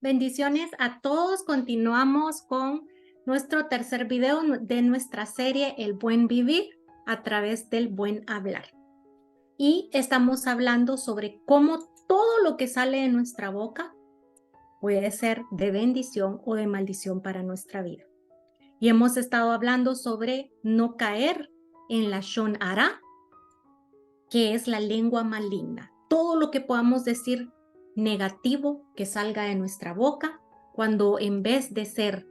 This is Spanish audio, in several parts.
Bendiciones a todos. Continuamos con nuestro tercer video de nuestra serie El Buen Vivir a través del buen hablar. Y estamos hablando sobre cómo todo lo que sale de nuestra boca puede ser de bendición o de maldición para nuestra vida. Y hemos estado hablando sobre no caer en la Shon Hara, que es la lengua maligna. Todo lo que podamos decir negativo que salga de nuestra boca, cuando en vez de ser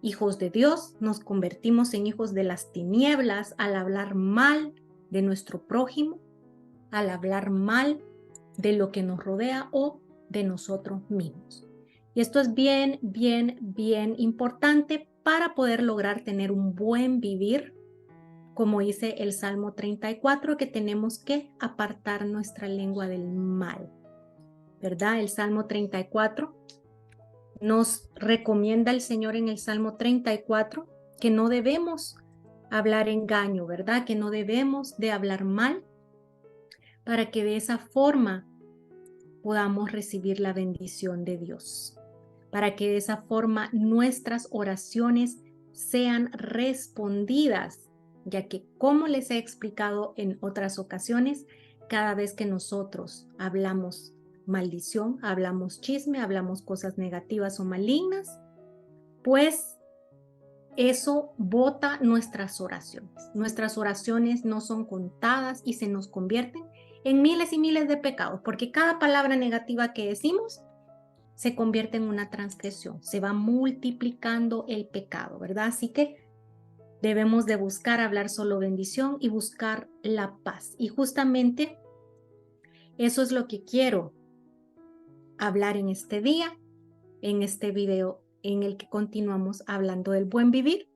hijos de Dios, nos convertimos en hijos de las tinieblas al hablar mal de nuestro prójimo, al hablar mal de lo que nos rodea o de nosotros mismos. Y esto es bien importante para poder lograr tener un buen vivir, como dice el Salmo 34, que tenemos que apartar nuestra lengua del mal, ¿verdad? El Salmo 34 nos recomienda el Señor en el Salmo 34 que no debemos hablar engaño, ¿verdad? Que no debemos de hablar mal para que de esa forma podamos recibir la bendición de Dios, para que de esa forma nuestras oraciones sean respondidas, ya que, como les he explicado en otras ocasiones, cada vez que nosotros hablamos maldición, hablamos chisme, hablamos cosas negativas o malignas, pues eso bota nuestras oraciones. Nuestras oraciones no son contadas y se nos convierten en miles y miles de pecados, porque cada palabra negativa que decimos se convierte en una transgresión, se va multiplicando el pecado, ¿verdad? Así que debemos de buscar hablar solo bendición y buscar la paz. Y justamente eso es lo que quiero hablar en este día, en este video en el que continuamos hablando del buen vivir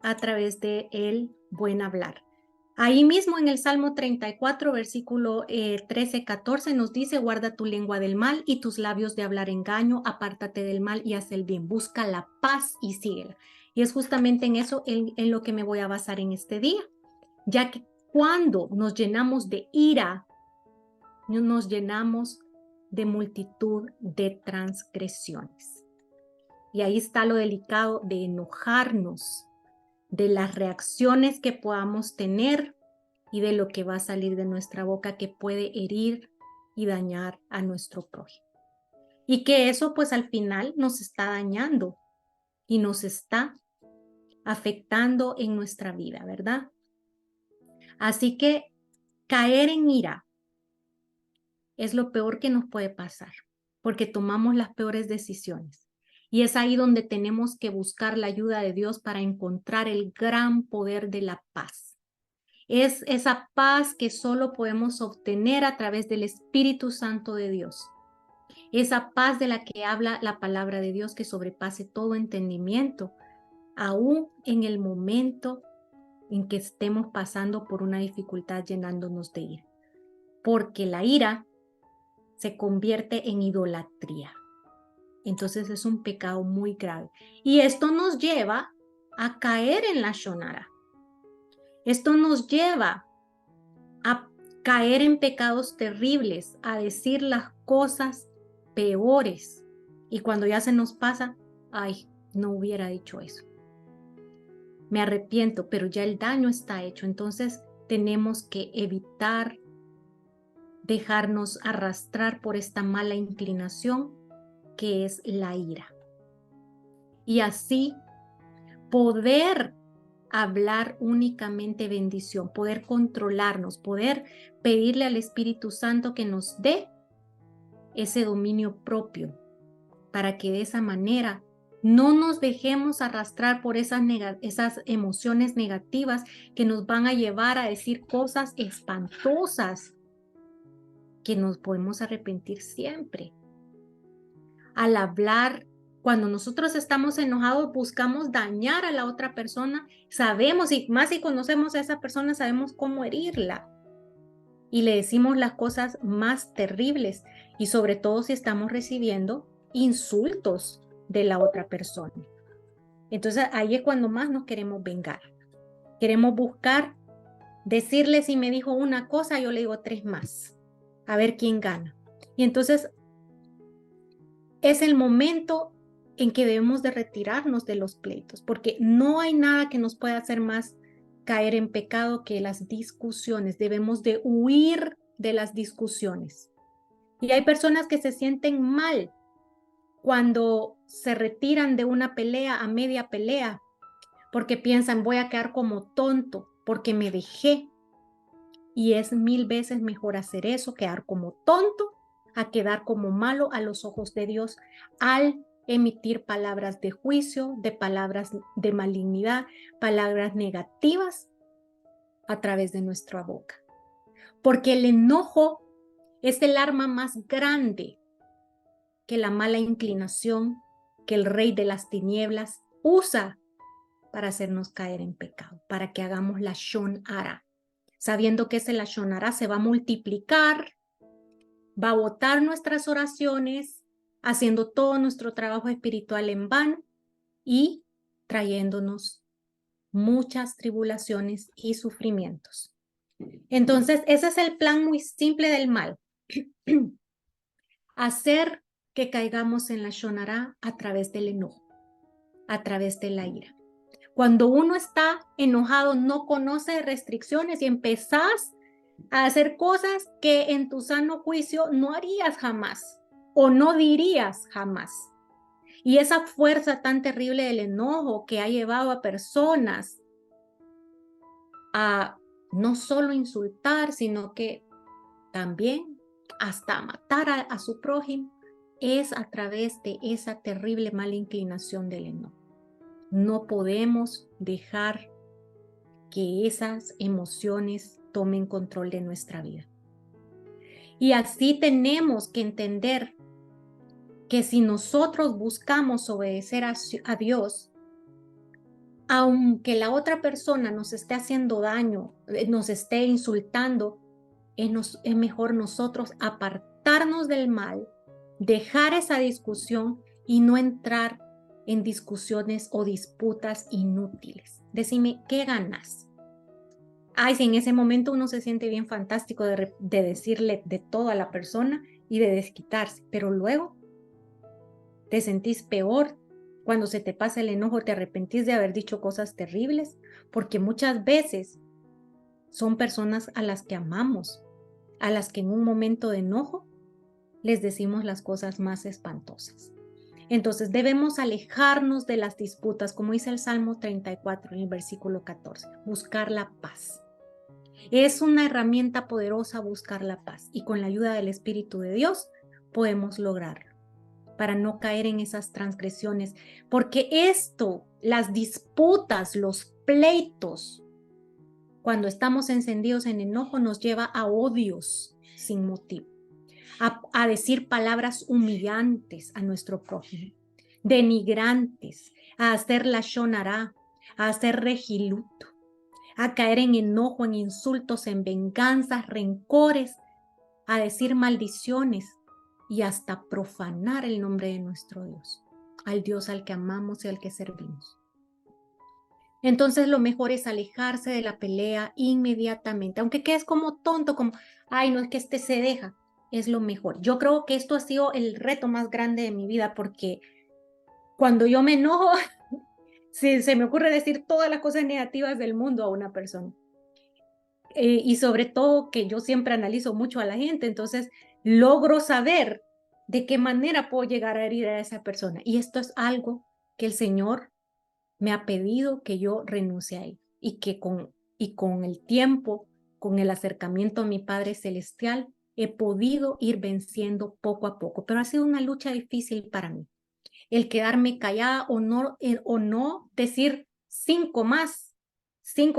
a través del buen hablar. Ahí mismo en el Salmo 34, versículo 13-14 nos dice: guarda tu lengua del mal y tus labios de hablar engaño, apártate del mal y haz el bien, busca la paz y síguela. Y es justamente en eso en lo que me voy a basar en este día, ya que cuando nos llenamos de ira, nos llenamos de multitud de transgresiones. Y ahí está lo delicado de enojarnos, de las reacciones que podamos tener y de lo que va a salir de nuestra boca que puede herir y dañar a nuestro prójimo. Y que eso pues al final nos está dañando y nos está afectando en nuestra vida, ¿verdad? Así que caer en ira es lo peor que nos puede pasar, porque tomamos las peores decisiones. Y es ahí donde tenemos que buscar la ayuda de Dios para encontrar el gran poder de la paz. Es esa paz que solo podemos obtener a través del Espíritu Santo de Dios. Esa paz de la que habla la palabra de Dios, que sobrepase todo entendimiento, aún en el momento en que estemos pasando por una dificultad llenándonos de ira. Porque la ira se convierte en idolatría. Entonces es un pecado muy grave. Y esto nos lleva a caer en la Shon Hara. Esto nos lleva a caer en pecados terribles, a decir las cosas peores. Y cuando ya se nos pasa, ay, no hubiera dicho eso. Me arrepiento, pero ya el daño está hecho. Entonces tenemos que evitar dejarnos arrastrar por esta mala inclinación que es la ira. Y así poder hablar únicamente bendición, poder controlarnos, poder pedirle al Espíritu Santo que nos dé ese dominio propio, para que de esa manera no nos dejemos arrastrar por esas emociones negativas que nos van a llevar a decir cosas espantosas que nos podemos arrepentir siempre. Al hablar, cuando nosotros estamos enojados, buscamos dañar a la otra persona. Sabemos, y más si conocemos a esa persona, sabemos cómo herirla. Y le decimos las cosas más terribles. Y sobre todo si estamos recibiendo insultos de la otra persona. Entonces ahí es cuando más nos queremos vengar. Queremos buscar decirle, si me dijo una cosa, yo le digo 3 más. A ver quién gana. Y entonces es el momento en que debemos de retirarnos de los pleitos, porque no hay nada que nos pueda hacer más caer en pecado que las discusiones. Debemos de huir de las discusiones. Y hay personas que se sienten mal cuando se retiran de una pelea a media pelea, porque piensan, voy a quedar como tonto, porque me dejé. Y es 1000 veces mejor hacer eso, quedar como tonto, a quedar como malo a los ojos de Dios al emitir palabras de juicio, de palabras de malignidad, palabras negativas a través de nuestra boca. Porque el enojo es el arma más grande que la mala inclinación, que el rey de las tinieblas usa para hacernos caer en pecado, para que hagamos la Shon Hara, sabiendo que ese la Shon Hara se va a multiplicar, va a botar nuestras oraciones, haciendo todo nuestro trabajo espiritual en vano y trayéndonos muchas tribulaciones y sufrimientos. Entonces, ese es el plan muy simple del mal. Hacer que caigamos en la Shon Hara a través del enojo, a través de la ira. Cuando uno está enojado, no conoce restricciones y empezás a hacer cosas que en tu sano juicio no harías jamás o no dirías jamás. Y esa fuerza tan terrible del enojo que ha llevado a personas a no solo insultar, sino que también hasta matar a su prójimo, es a través de esa terrible mala inclinación del enojo. No podemos dejar que esas emociones tomen control de nuestra vida. Y así tenemos que entender que si nosotros buscamos obedecer a Dios, aunque la otra persona nos esté haciendo daño, nos esté insultando, es mejor nosotros apartarnos del mal, dejar esa discusión y no entrar en discusiones o disputas inútiles. Decime, ¿qué ganas? Ay, si en ese momento uno se siente bien fantástico de decirle de todo a la persona y de desquitarse, pero luego te sentís peor. Cuando se te pasa el enojo, te arrepentís de haber dicho cosas terribles, porque muchas veces son personas a las que amamos, a las que en un momento de enojo les decimos las cosas más espantosas. Entonces debemos alejarnos de las disputas, como dice el Salmo 34 en el versículo 14, buscar la paz. Es una herramienta poderosa buscar la paz y con la ayuda del Espíritu de Dios podemos lograrlo para no caer en esas transgresiones, porque esto, las disputas, los pleitos, cuando estamos encendidos en enojo nos lleva a odios sin motivo, a decir palabras humillantes a nuestro prójimo, denigrantes, a hacer la Shon Hara, a hacer regiluto, a caer en enojo, en insultos, en venganzas, rencores, a decir maldiciones y hasta profanar el nombre de nuestro Dios, al Dios al que amamos y al que servimos. Entonces lo mejor es alejarse de la pelea inmediatamente, aunque quedes como tonto, como, ay, no es que este se deja, es lo mejor. Yo creo que esto ha sido el reto más grande de mi vida porque cuando yo me enojo, se me ocurre decir todas las cosas negativas del mundo a una persona. Y sobre todo que yo siempre analizo mucho a la gente, entonces logro saber de qué manera puedo llegar a herir a esa persona. Y esto es algo que el Señor me ha pedido que yo renuncie a él y que con el tiempo, con el acercamiento a mi Padre Celestial, he podido ir venciendo poco a poco, pero ha sido una lucha difícil para mí. El quedarme callada o no decir 5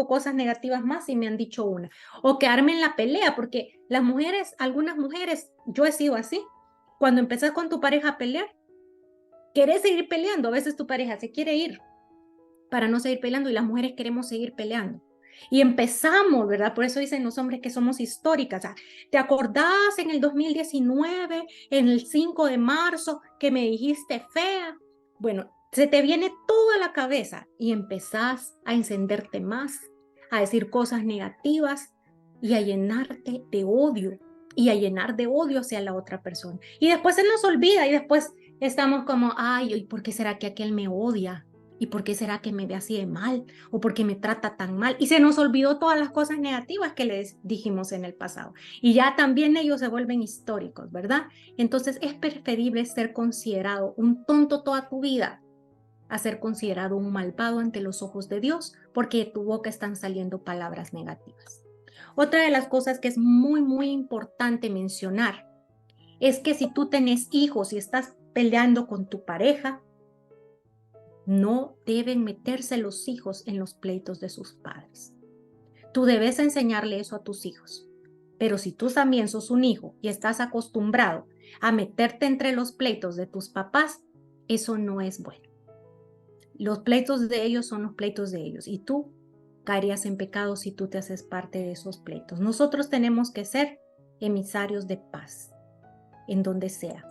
cosas negativas más si me han dicho una, o quedarme en la pelea, porque las mujeres, algunas mujeres, yo he sido así, cuando empezás con tu pareja a pelear, querés seguir peleando, a veces tu pareja se quiere ir para no seguir peleando y las mujeres queremos seguir peleando. Y empezamos, ¿verdad? Por eso dicen los hombres que somos históricas. ¿Te acordás en el 2019, en el 5 de marzo, que me dijiste fea? Bueno, se te viene todo a la cabeza y empezás a encenderte más, a decir cosas negativas y a llenarte de odio y a llenar de odio hacia la otra persona. Y después se nos olvida y después estamos como, ay, ¿y por qué será que aquel me odia? ¿Y por qué será que me ve así de mal? ¿O por qué me trata tan mal? Y se nos olvidó todas las cosas negativas que les dijimos en el pasado. Y ya también ellos se vuelven históricos, ¿verdad? Entonces es preferible ser considerado un tonto toda tu vida a ser considerado un malvado ante los ojos de Dios, porque de tu boca están saliendo palabras negativas. Otra de las cosas que es muy, muy importante mencionar es que si tú tenés hijos y estás peleando con tu pareja, no deben meterse los hijos en los pleitos de sus padres. Tú debes enseñarle eso a tus hijos. Pero si tú también sos un hijo y estás acostumbrado a meterte entre los pleitos de tus papás, eso no es bueno. Los pleitos de ellos son los pleitos de ellos y tú caerías en pecado si tú te haces parte de esos pleitos. Nosotros tenemos que ser emisarios de paz en donde sea.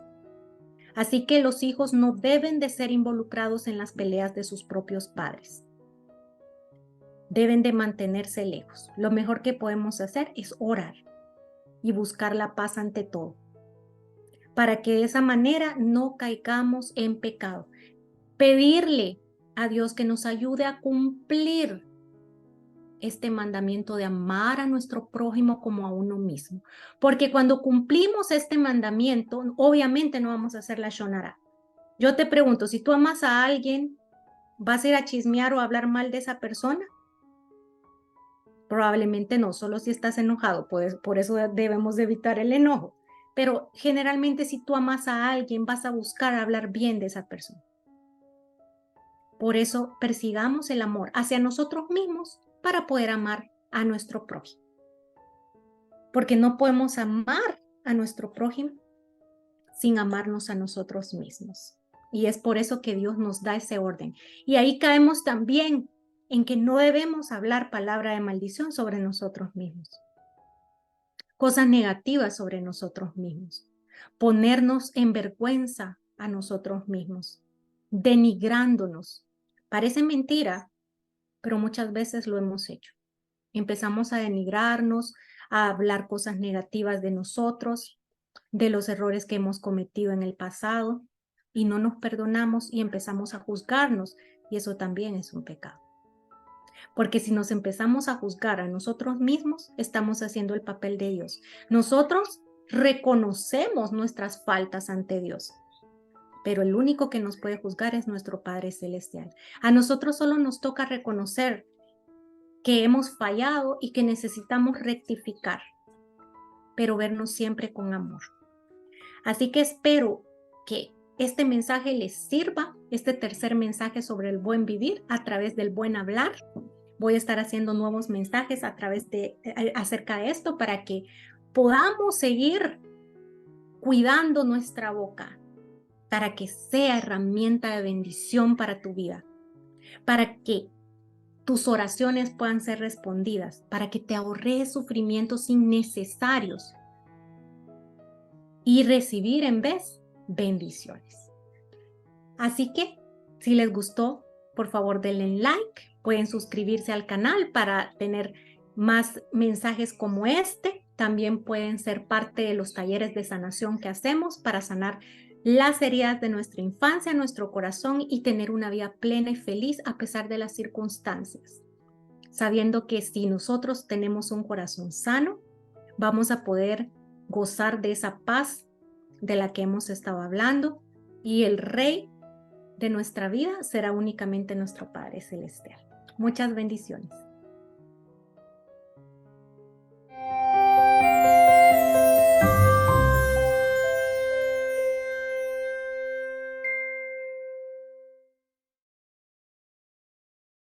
Así que los hijos no deben de ser involucrados en las peleas de sus propios padres. Deben de mantenerse lejos. Lo mejor que podemos hacer es orar y buscar la paz ante todo, para que de esa manera no caigamos en pecado. Pedirle a Dios que nos ayude a cumplir este mandamiento de amar a nuestro prójimo como a uno mismo. Porque cuando cumplimos este mandamiento, obviamente no vamos a hacer la shonara. Yo te pregunto, si tú amas a alguien, ¿vas a ir a chismear o a hablar mal de esa persona? Probablemente no, solo si estás enojado, pues por eso debemos de evitar el enojo. Pero generalmente si tú amas a alguien, vas a buscar hablar bien de esa persona. Por eso persigamos el amor hacia nosotros mismos para poder amar a nuestro prójimo. Porque no podemos amar a nuestro prójimo sin amarnos a nosotros mismos. Y es por eso que Dios nos da ese orden. Y ahí caemos también en que no debemos hablar palabra de maldición sobre nosotros mismos. Cosas negativas sobre nosotros mismos. Ponernos en vergüenza a nosotros mismos. Denigrándonos. Parece mentira, pero muchas veces lo hemos hecho. Empezamos a denigrarnos, a hablar cosas negativas de nosotros, de los errores que hemos cometido en el pasado y no nos perdonamos y empezamos a juzgarnos y eso también es un pecado. Porque si nos empezamos a juzgar a nosotros mismos, estamos haciendo el papel de Dios. Nosotros reconocemos nuestras faltas ante Dios, pero el único que nos puede juzgar es nuestro Padre Celestial. A nosotros solo nos toca reconocer que hemos fallado y que necesitamos rectificar, pero vernos siempre con amor. Así que espero que este mensaje les sirva, este tercer mensaje sobre el buen vivir a través del buen hablar. Voy a estar haciendo nuevos mensajes acerca de esto para que podamos seguir cuidando nuestra boca, para que sea herramienta de bendición para tu vida, para que tus oraciones puedan ser respondidas, para que te ahorres sufrimientos innecesarios y recibir en vez bendiciones. Así que, si les gustó, por favor denle like, pueden suscribirse al canal para tener más mensajes como este. También pueden ser parte de los talleres de sanación que hacemos para sanar las heridas de nuestra infancia, nuestro corazón y tener una vida plena y feliz a pesar de las circunstancias. Sabiendo que si nosotros tenemos un corazón sano, vamos a poder gozar de esa paz de la que hemos estado hablando y el Rey de nuestra vida será únicamente nuestro Padre Celestial. Muchas bendiciones.